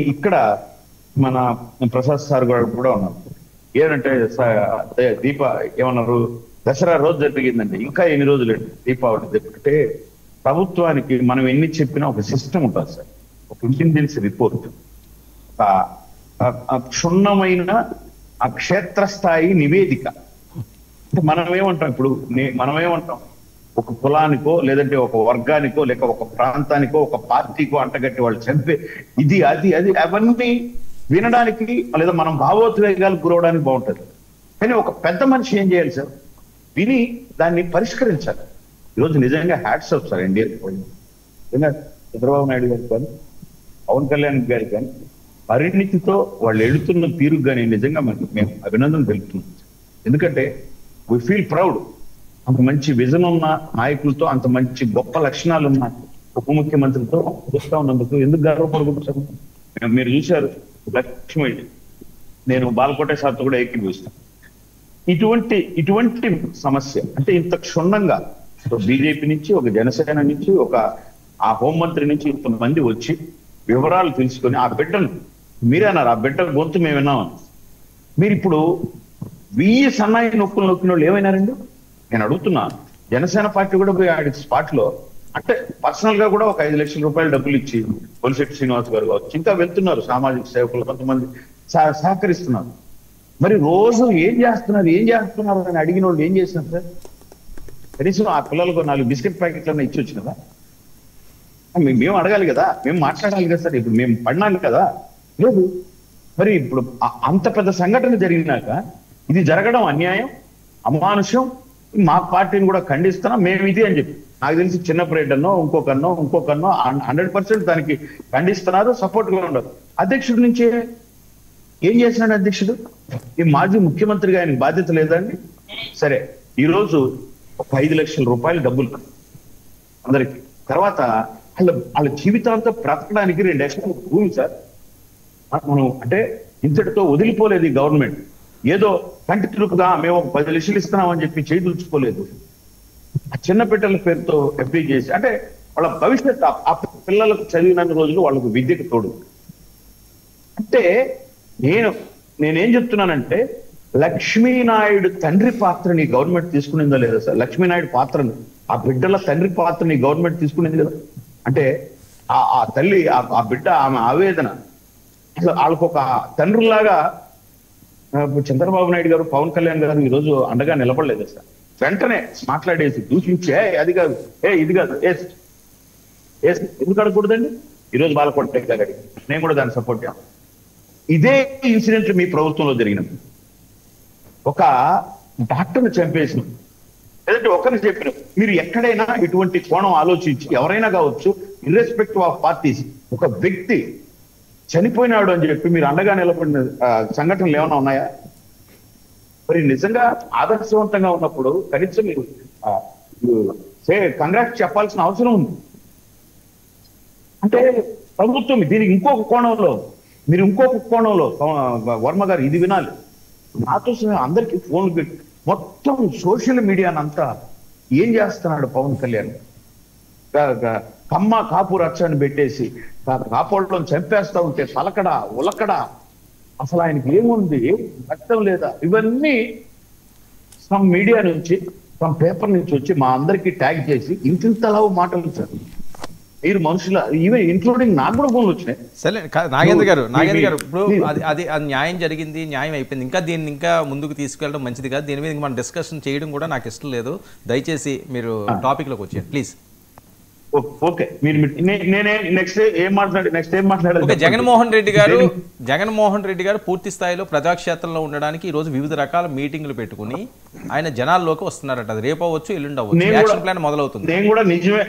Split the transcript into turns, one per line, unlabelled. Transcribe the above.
ఇక్కడ మన ప్రసాద్ సార్ కూడా ఉన్నారు. ఏంటంటే దీప ఏమన్నారు, దసరా రోజు జరిగిందంటే ఇంకా ఎన్ని రోజులు దీపావళి జరిగితే ప్రభుత్వానికి మనం ఎన్ని చెప్పినా ఒక సిస్టమ్ ఉంటుంది సార్, ఒక ఇంటెలిజెన్స్ రిపోర్ట్, క్షుణ్ణమైన ఆ క్షేత్రస్థాయి నివేదిక. మనం ఏమంటాం ఇప్పుడు, మనం ఏమంటాం, ఒక కులానికో లేదంటే ఒక వర్గానికో లేక ఒక ప్రాంతానికో ఒక పార్టీకో అంటగట్టి వాళ్ళు చంపే ఇది అది అది అవన్నీ వినడానికి లేదా మనం భావోద్వేగాలకు గురవడానికి బాగుంటుంది. కానీ ఒక పెద్ద మనిషి ఏం చేయాలి సార్, విని దాన్ని పరిష్కరించాలి. ఈరోజు నిజంగా hats off sir India Chandrababu Naidu గారికి కానీ పవన్ కళ్యాణ్ గారికి కానీ పరిణితితో వాళ్ళు ఎడుతున్న తీరుకు కానీ నిజంగా మేము అభినందన తెలుపుతున్నాం. ఎందుకంటే వి ఫీల్ ప్రౌడ్. అంత మంచి విజన్ ఉన్న నాయకులతో, అంత మంచి గొప్ప లక్షణాలు ఉన్న ఉప ముఖ్యమంత్రితో చూస్తా ఉన్నందుకు ఎందుకు గర్వపడుకుంటారు. మీరు చూశారు లక్ష్మి, నేను బాలకోట సార్తో కూడా ఏకీభవిస్తాను. ఇటువంటి సమస్య అంటే ఇంత క్షుణ్ణంగా బీజేపీ నుంచి, ఒక జనసేన నుంచి, ఒక ఆ హోంమంత్రి నుంచి ఇంతమంది వచ్చి వివరాలు తెలుసుకొని ఆ బిడ్డను మీరే అన్నారు, ఆ బిడ్డ గొంతు మేము విన్నాం. మీరు ఇప్పుడు 1000 సన్నాయి నొప్పులు నొక్కిన వాళ్ళు ఏమైనారండి? నేను అడుగుతున్నా. జనసేన పార్టీ కూడా పోయి ఆడి స్పాట్ లో అంటే పర్సనల్ గా కూడా ఒక 5 లక్షల రూపాయలు డబ్బులు ఇచ్చి పొలిశెట్టి శ్రీనివాస్ గారు కావచ్చు ఇంకా వెళ్తున్నారు, సామాజిక సేవకులు కొంతమంది సహకరిస్తున్నారు. మరి రోజు ఏం చేస్తున్నారు అని అడిగిన వాళ్ళు ఏం చేస్తున్నారు సార్? కనీసం ఆ పిల్లలకు 4 బిస్కెట్ ప్యాకెట్లన్నా ఇచ్చి వచ్చి కదా, మేము అడగాలి కదా, మేము మాట్లాడాలి కదా సార్. ఇప్పుడు మేము పడినాం కదా, లేదు. మరి ఇప్పుడు అంత పెద్ద సంఘటన జరిగినాక ఇది జరగడం అన్యాయం, అమానుషం. మా పార్టీని కూడా ఖండిస్తున్నాం మేము ఇది అని చెప్పి, నాకు తెలిసి చిన్నపరెడ్డనో ఇంకొకన్నో 100% దానికి ఖండిస్తున్నారు, సపోర్ట్ గా ఉండదు. అధ్యక్షుడి నుంచి ఏం చేసినాడు అధ్యక్షుడు? ఈ మాజీ ముఖ్యమంత్రిగా ఆయనకు బాధ్యత లేదండి? సరే, ఈరోజు ఒక 5 లక్షల రూపాయలు డబ్బులు అందరికి, తర్వాత వాళ్ళ జీవితాంతో బ్రతకడానికి 2 ఎకరాల భూమి సార్. మనం అంటే ఇంతటితో వదిలిపోలేదు ఈ గవర్నమెంట్. ఏదో కంటి తురుకుగా మేము ఒక 10 లక్షలు ఇస్తున్నామని చెప్పి చేయించుకోలేదు. ఆ చిన్న బిడ్డల పేరుతో ఎఫ్డీ చేసి అంటే వాళ్ళ భవిష్యత్ ఆ పిల్లలకు చదివిన రోజులు వాళ్ళకు విద్యకు తోడు. అంటే నేనేం చెప్తున్నానంటే, లక్ష్మీనాయుడు తండ్రి పాత్రని గవర్నమెంట్ తీసుకునిందా లేదా సార్? లక్ష్మీనాయుడు పాత్రని, ఆ బిడ్డల తండ్రి పాత్రని గవర్నమెంట్ తీసుకునింది కదా. అంటే ఆ తల్లి, ఆ బిడ్డ, ఆమె ఆవేదన, అసలు వాళ్ళకు ఒక తండ్రులాగా చంద్రబాబు నాయుడు గారు, పవన్ కళ్యాణ్ గారు ఈరోజు అండగా నిలబడలేదు సార్. వెంటనే మాట్లాడేసి దూషించి అది కాదు, ఇది కాదు, ఎందుకు అడగకూడదండి? ఈరోజు బాలకోట గారి నేను కూడా దాన్ని సపోర్ట్ చేయాలి. ఇదే ఇన్సిడెంట్ మీ ప్రభుత్వంలో జరిగినప్పుడు ఒక డాక్టర్ని చంపేసిన, లేదంటే ఒకరిని చెప్పిన, మీరు ఎక్కడైనా ఇటువంటి కోణం ఆలోచించి ఎవరైనా కావచ్చు, ఇర్రెస్పెక్టివ్ ఆఫ్ పార్టీస్, ఒక వ్యక్తి చనిపోయినాడు అని చెప్పి మీరు అండగా నిలబడిన సంఘటనలు ఏమైనా ఉన్నాయా? మరి నిజంగా ఆదర్శవంతంగా ఉన్నప్పుడు కనీసం మీరు కంగ్రాట్స్ చెప్పాల్సిన అవసరం ఉంది. అంటే ప్రభుత్వం దీనికి ఇంకొక కోణంలో, మీరు ఇంకొక కోణంలో వర్మ గారు ఇది వినాలి. నాతో అందరికీ ఫోన్లు పెట్టి మొత్తం సోషల్ మీడియానంతా ఏం చేస్తున్నాడు పవన్ కళ్యాణ్, కమ్మ కాపు రచ్చని పెట్టేసి కాపోళ్ళలో చంపేస్తా ఉంటే పలకడా ఉలకడా, అసలు ఆయనకి ఏముంది, రక్తం లేదా, ఇవన్నీ సమ్ మీడియా నుంచి, సమ్ పేపర్ నుంచి వచ్చి మా అందరికీ ట్యాగ్ చేసి ఇంతలా మాటలు సార్. మీరు మనుషుల, ఈవెన్ ఇంక్లూడింగ్ నాకు కూడా ఫోన్లు వచ్చినాయి.
సరే నాగేంద్ర గారు ఇప్పుడు అది న్యాయం జరిగింది, న్యాయం అయిపోయింది. ఇంకా దీన్ని ఇంకా ముందుకు తీసుకెళ్ళడం మంచిది కాదు. దీని మీద మనం డిస్కషన్ చేయడం కూడా నాకు ఇష్టం లేదు. దయచేసి మీరు టాపిక్ లోకి వచ్చేయండి ప్లీజ్.
ఓకే, నేనే నెక్స్ట్ ఏం మాట్లాడాలి?
జగన్మోహన్ రెడ్డి గారు పూర్తి స్థాయిలో ప్రజాక్షేత్రంలో ఉండడానికి ఈ రోజు వివిధ రకాల మీటింగ్లు పెట్టుకుని ఆయన జనాల్లోకి వస్తున్నారట. అది రేపు అవ్వచ్చు, ఎల్లుండి అవ్వచ్చు, యాక్షన్ ప్లాన్ మొదలవుతుంది.
నేను కూడా నిజమే